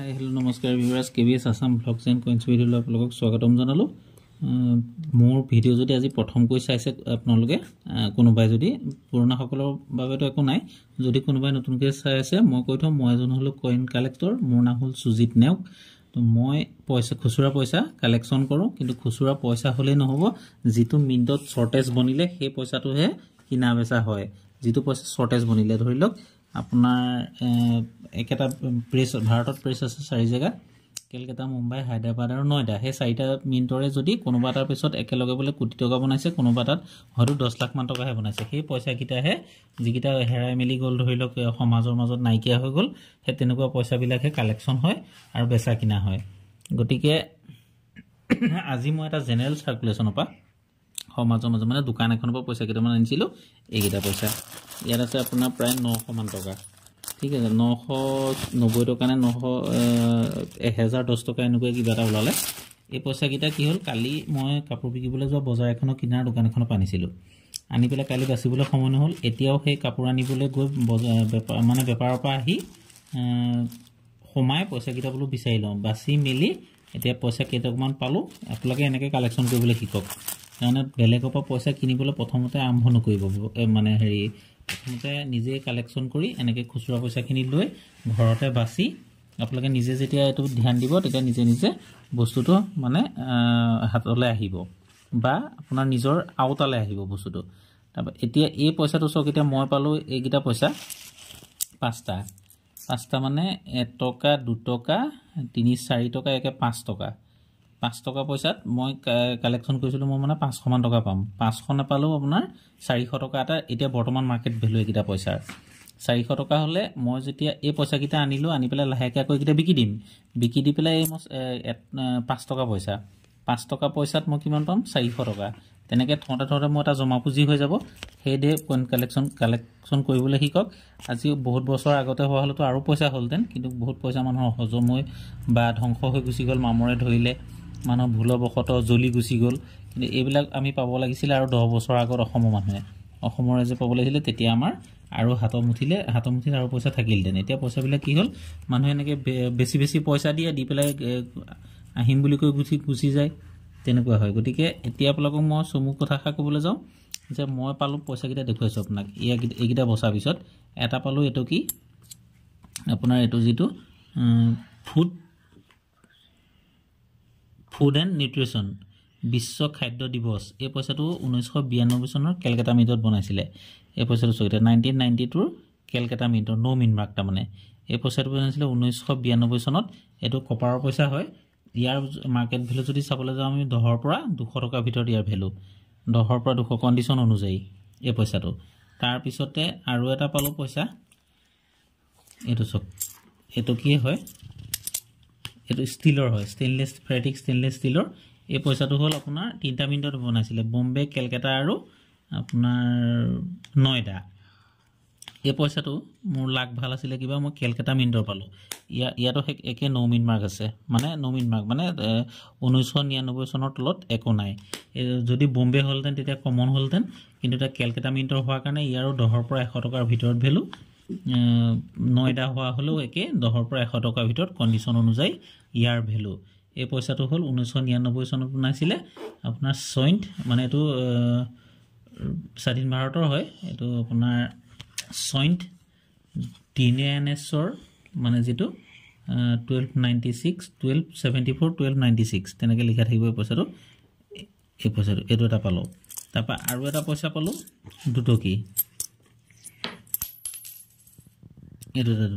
hi hello' নমস্কাৰ viewers কেবিএছ Assam blogs and কইন্স ভিডিঅ'লৈ আপোনালোকক স্বাগতম জনালোঁ মোৰ ভিডিঅ' যদি আজি প্ৰথমকৈ চাইছে আপোনালোকে কোনোবাই যদি পুৰণাসকলৰ বাবেতো একো নাই যদি কোনোবাই নতুনকৈ চাই আছে মই কৈ থওঁ মই এজন হ'লো কইন কালেক্টৰ মোৰ নাম হ'ল সুজিত নেওগ তো মই খুচুৰা পইচা কালেকশ্যন কৰোঁ কিন্তু খুচুৰা পইচা হ'লেই নহ'ব যিটো মিণ্টত শৰ্টেজ বনিলে সেই পইচাটোহে কিনা বেচা হয় যিটো পইচা শৰ্টেজ বনিলে ধৰি লওক আপোনাৰ একেটা প্ৰেছ ভাৰতত প্ৰেছ আছে 4 জেগা কলকাতা মুম্বাই হায়দৰাবাদ আৰু নয়ডা সেই 4টা মিনিটৰে যদি কোনোবা তাৰ পিছত একেলগে বলে কোটি টকা বনাইছে কোনোবা তাত হয়তো 10 লাখ মান টকাহে বনাইছে সেই পইচা কিটাহে যিকিটা হেৰাই মেলি গল ধৰি লওক সমাজৰ মাজত নাইকিয়া হৈ গল সেই তেনেকুৱা পইচা বিলাকে কালেকশ্যন হয় আৰু বেচা কিনা হয় গতিকে আজি মই এটা জেনাৰেল সাৰ্কুলেশনৰ পৰা সমাজৰ মাজত মানে দোকান এখনৰ পৰা পইচা কেইটামান আনিছিলো এইকেইটা পইচা ইয়াত আছে আপোনাৰ প্ৰায় 900 মান টকা ঠিক আছে 990 টকা নে 1010 টকা এনেকুৱা কিবা এটা ওলালে এই পইচা কিটা কি হ'ল কালি মই কাপোৰ বিকিবলৈ যোৱা বজাৰ এখনৰ কিনাৰ দোকান এখনৰ পানিছিলো আনি পেলাই কালি বাছিবলৈ সময় নহল এতিয়াও সেই কাপোৰ আনিবলৈ গৈ মানে বেপাৰৰ পৰা আহি সময় পইচা কিটা বলো বিচাৰি লওঁ বাছি মিলি এতিয়া পইচা কেইটকমান পালো আপোনালোকে এনেকৈ কালেকশ্যন কৰিবলৈ শিকক মানে বেলেগৰ পৰা পইচা কিনিবলৈ প্ৰথমতে আৰম্ভ নকৰিব মানে হেৰি প্ৰথমতে নিজে কালেকশ্যন কৰি এনেকৈ খুচুৰা পইচাখিনি লৈ ঘৰতে বাছি আপোনালোকে নিজে যেতিয়া এইটো ধ্যান দিব তেতিয়া নিজে নিজে বস্তুটো মানে হাতলৈ আহিব বা আপোনাৰ নিজৰ আউটালে আহিব বস্তুটো তাৰপৰা এতিয়া এই পইচাটো চক এতিয়া মই পালো এইকেইটা পইচা পাঁচটা মানে 1 টকা 2 টকা 3 4 টকা একে 5 টকা 5 টকা পইচাত মই কালেকশ্যন কৰিছিলো মই মানে 500 মান টকা পাম 500 নাপালো আপোনাৰ 400 টকা এটা এতিয়া বৰ্তমান মাৰ্কেট ভ্যালু এইকেইটা পইচাৰ 400 টকা হলে মই যেতিয়া এই পইচা কিটা আনিলো আনি পেলাই লাহেকৈ আকৌ এইকেইটা বিকি দি পেলাই এই 5 টকা পইচা 5 টকা পইচাত মই কিমান পাম 400 টকা তেনেকৈ থওঁতে মই এটা জমা পুঁজি হৈ যাব সেই দে কইন কালেকশ্যন কৰিবলৈ শিকক আজি বহুত বছৰ আগতে হোৱা হলেতো আৰু পইচা হ'লতেন কিন্তু বহুত পইচা মানুহৰ হজম হৈ বা ধ্বংস হৈ গুচি গ'ল মামৰে ধৰিলে মানুহ ভুলবশত জ্বলি গুচি গ'ল কিন্তু এইবিলাক আমি পাব লাগিছিল আৰু 10 বছৰ আগত অসমৰ যে পাব লাগিছিল তেতিয়া আমাৰ আৰু হাতৰ মুঠিলে আৰু পইচা থাকিলতেন এতিয়া পইচাবিলাক কি হ'ল মানুহে এনেকৈ বেছি পইচা দি পেলাই আহিম বুলি কৈ গুচি যায় তেনেকুৱা হয় গতিকে এতিয়া আপোনালোকক মই চমু কথা ক'বলৈ যাওঁ যে মই পালো পইচা কিটা দেখুৱাইছো আপোনাক এইকেইটা বছৰ পিছত এটা পালো এটো কি আপোনাৰ এটো যেটো ফুড এণ্ড নিউট্ৰিশ্যন বিশ্ব খাদ্য দিৱস এই পইচাটো 1992 চনৰ কলকাতা মিণ্টত বনাইছিলে এই পইচাটো চৈতে 1992 কলকাতা মিণ্টৰ নো মিন মাৰ্ক তাৰ মানে এই পইচাটো বনাইছিলে 1992 চনত এটো কপাৰৰ পইচা হয় ইয়াৰ মাৰ্কেট ভ্যালু যদি চাবলৈ যাওঁ আমি 10 পৰা 200 টকা ভিতৰত ইয়াৰ ভ্যালু 10 পৰা 200 কন্ডিশন অনুযায়ী এই পইচাটো তাৰ পিছতে আৰু এটা পালো পইচা এটো চক এটো কি হয় এটো ষ্টিলৰ হয় ষ্টেইনলেছ ষ্টিলৰ এই পইচাটো হ'ল আপোনাৰ 3টা মিনিটত বনাইছিলে বম্বে কলকাতা আৰু আপোনাৰ নয়ডা এই পইচাটো মোৰ লাখ ভাল আছিল কিবা মই কলকাতা মিনিটৰ পালো ইয়াতো একে নো মিন মাৰ্ক আছে মানে নো মিন মাৰ্ক মানে 1999 চনৰ তলত একো নাই যদি বম্বে হ'লতেন তেতিয়া কমন হ'লতেন কিন্তু এটা কলকাতা মিনিটৰ হোৱাৰ কাৰণে ইয়াৰো 10 পৰা 100 টকাৰ ভিতৰত ভ্যালু নয়ডা হোৱা হলো একে 10 পৰা 100 টকাৰ ভিতৰত কন্ডিশন অনুযায়ী ইয়াৰ ভ্যালু এই পইচাটো হ'ল 1999 চনত বনাইছিলে আপোনাৰ সইন্ট মানে এটো স্বাধীন ভাৰতৰ হয় এটো আপোনাৰ সইন্ট ডিনেনেছৰ মানে যেটো 1296 তেনেকৈ লিখা থাকিব এই পইচাটো এটো এটা পালো তাৰপা আৰু এটা পইচা পালো দুটকি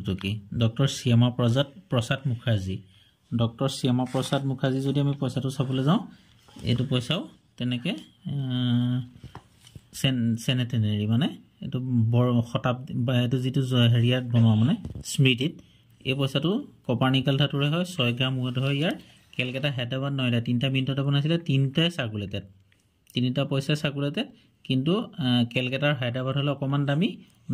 দুটকি ডক্টৰ শ্যামা প্ৰসাদ মুখাৰ্জী যদি আমি পইচাটো চাবলৈ যাওঁ এটো পইচাও তেনেকৈ সেনেটেনাৰী মানে এটো শতাব্দী বা এটো যেটো হেৰিয়াত বনোৱা মানে স্মৃতিত এই পইচাটো কপাৰনিকাল ধাতুৰে হয় 6 গ্ৰাম ওয়েট হয় ইয়াৰ কলকাতা হায়দৰাবাদ নয়ডা 3টা মিনিটতে বনাইছিলে 3টা সাৰ্কুলেটেড 3টা পইচা সাৰ্কুলেটেড কিন্তু কলকাতাৰ হায়দৰাবাদ হলে অকমান দামী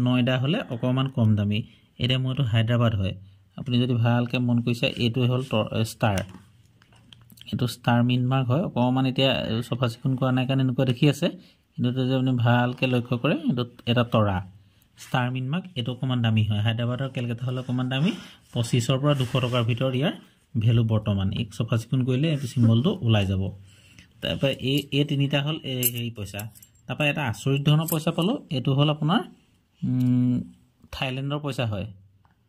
নয়ডা হলে অকমান কম দামী এটা মইটো হায়দৰাবাদ হয় আপুনি যদি ভালকে মন কৰিছে এটো হ'ল ষ্টাৰ এটো ষ্টাৰ মিন মাৰ্ক হয় অকমান এতিয়া সফা চিকুণ কৰা নাই কাৰণে এনেকুৱা দেখি আছে কিন্তু যদি আপুনি ভালকে লক্ষ্য কৰে এটো এটা তৰা ষ্টাৰ মিন মাৰ্ক এইটো অকণমান দামী হয় হায়দৰাবাদ আৰু কেলকাতা হ'লে অকণমান দামী 25 পৰা 200 টকাৰ ভিতৰত ইয়াৰ ভ্যালু বৰ্তমান এক চফা চিকুণ কৰিলে এইটো সিম্বলটো ওলাই যাব তাৰপৰা এই তিনিটা হ'ল এই পইচা তাৰপৰা এটা আচৰিত ধৰণৰ পইচা পালো এইটো হ'ল আপোনাৰ থাইলেণ্ডৰ পইচা হয়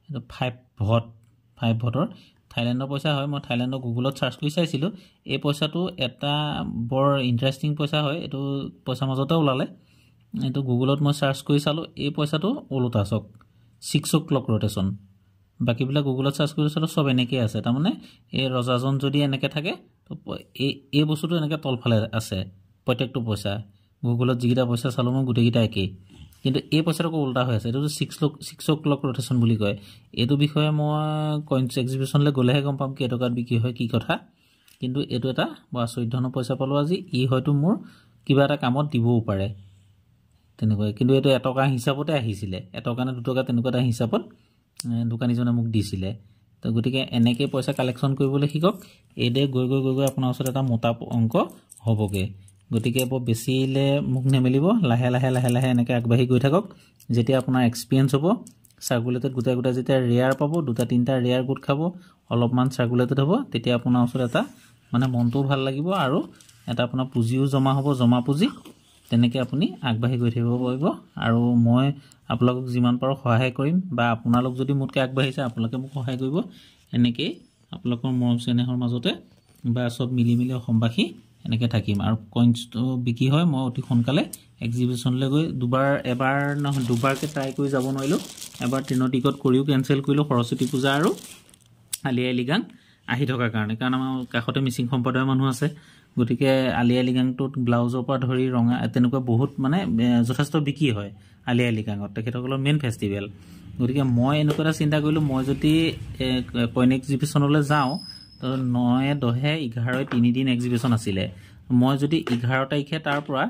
এইটো 5 ভটৰ থাইলেণ্ডৰ পইচা হয় মই থাইলেণ্ডৰ গুগলত সাৰ্চ কৰি চাইছিলো এই পইচাটো এটা বৰ ইন্টাৰেষ্টিং পইচা হয় এইটো পইচা মাজতে ওলালে এইটো গুগলত মই সাৰ্চ কৰি চালো এই পইচাটো ওলোটা চক 6 o'clock rotation বাকিবিলাক গুগলত সাৰ্চ কৰি চালো সব এনেকৈ আছে তাৰ মানে এই ৰজাজন যদি এনেকৈ থাকে তো এই বস্তুটো এনেকৈ তলফালে আছে প্ৰত্যেকটো পইচা গুগলত যিটা পইচা চালো মই গুটেকিটা একেই কিন্তু এই পইচাটো উল্টা হৈ আছে এটো 6 o'clock rotation বুলি কয় এটো বিষয়ে মই কইনছ এক্সিবিশনলে গলেহে গম পাম কি এটকাত বিকি হয় কি কথা কিন্তু এটো এটা আচৰিত ধৰণৰ পইচা পালো আজি ই হয়তো মোৰ কিবা এটা কামত দিবও পাৰে তেনেকৈ কিন্তু এটো এটকা হিচাপতে আহিছিলে এটকা না 2 টকা তেনেকুৱা এটা হিচাপত দোকানীজনে মোক দিছিলে তো গতিকে এনেকৈ পইচা কালেকচন কৰিবলৈ শিকক এদে গৈ আপোনাৰ ওচৰত এটা মোটা অংক হ'বগে গতিকে বৰ বেছিলে মুখ নেমেলিব লাহে লাহে এনেকৈ আগবাঢ়ি গৈ থাকক যেতিয়া আপোনাৰ এক্সপেৰিয়েন্স হ'ব সাৰ্কুলেটেড গুটা যেতিয়া ৰেয়াৰ পাব দুটা তিনটা ৰেয়াৰ গুট খাব অলপমান সাৰ্কুলেটেড হ'ব তেতিয়া আপোনাৰ ওচৰত এটা মানে মনটো ভাল লাগিব আৰু এটা আপোনাৰ পুঁজিও জমা হ'ব জমা পুঁজি তেনেকৈ আপুনি আগবাঢ়ি গৈ থাকিব পাৰিব আৰু মই আপোনালোকক যিমান পাৰো সহায় কৰিম বা আপোনালোক যদি মোতকৈ আগবাঢ়িছে আপোনালোকে মোক সহায় কৰিব এনেকৈ আপোনালোকৰ মৰম চেনেহৰ মাজতে বা সব মিলি অসমবাসী এনেকৈ থাকিম আৰু কইনছটো বিকি হয় মই অতি সোনকালে এক্সিবিশনলৈ গৈ দুবাৰকে ট্ৰাই কৰি যাব নোৱাৰিলো এবাৰ ট্ৰেইনৰ টিকট কৰিও কেনসেল কৰিলো সৰস্বতী পূজা আৰু আলি আই লৃগাং আহি থকাৰ কাৰণে কাৰণ আমাৰ কাষতে মিচিং সম্প্ৰদায়ৰ মানুহ আছে গতিকে আলি আই লৃগাংটোত ব্লাউজৰ পৰা ধৰি ৰঙা তেনেকুৱা বহুত মানে যথেষ্ট বিকি হয় আলি আই লৃগাংত তেখেতসকলৰ মেইন ফেষ্টিভেল গতিকে মই এনেকুৱা এটা চিন্তা কৰিলো মই যদি কইন এক্সিবিশনলৈ যাওঁ তো 9 10 11 3 দিন এক্সিবিশন আছিলে মই যদি 11 তাৰিখে তাৰ পৰা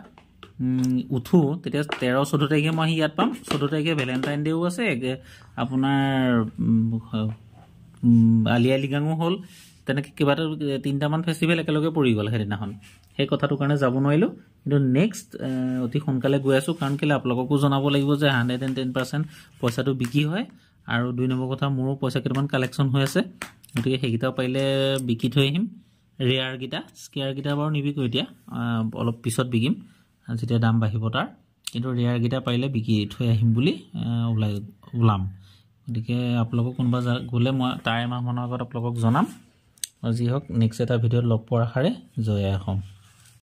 উঠো তেতিয়া 13 14 তাৰিখে মই ইয়াত পাম 14 তাৰিখে ভ্যালেন্টাইন ডেও আছে আপোনাৰ আলি আই লৃগাংও হ'ল তেনেকৈ কিবা তিনটামান ফেষ্টিভেল একেলগে পৰি গ'ল সেইদিনাখন সেই কথাটোৰ কাৰণে যাব নোৱাৰিলো কিন্তু নেক্সট অতি সোনকালে গৈ আছো কাৰণ কেলে আপোনালোককো জনাব লাগিব যে 110% পইচাটো বিকি হয় আৰু দুই নম্বৰ কথা মোৰো পইচা কেইটামান কালেকচন হৈ আছে গতিকে সেইকেইটা পাৰিলে বিকি থৈ আহিম ৰেয়াৰ গিটা স্কেয়াৰ গিটা বাৰু নিবিকো এতিয়া অলপ পিছত বিকিম যেতিয়া দাম বাঢ়িব তাৰ কিন্তু ৰেয়াৰ গিটা পাৰিলে বিকি থৈ আহিম বুলি ওলাম গতিকে আপোনালোকক কোনোবা গ'লে মই তাৰ এমাহমানৰ আগত আপোনালোকক জনাম আৰু যি হওক নেক্সট এটা ভিডিঅ'ত লগ পোৱাৰ আশাৰে জয় আই অসম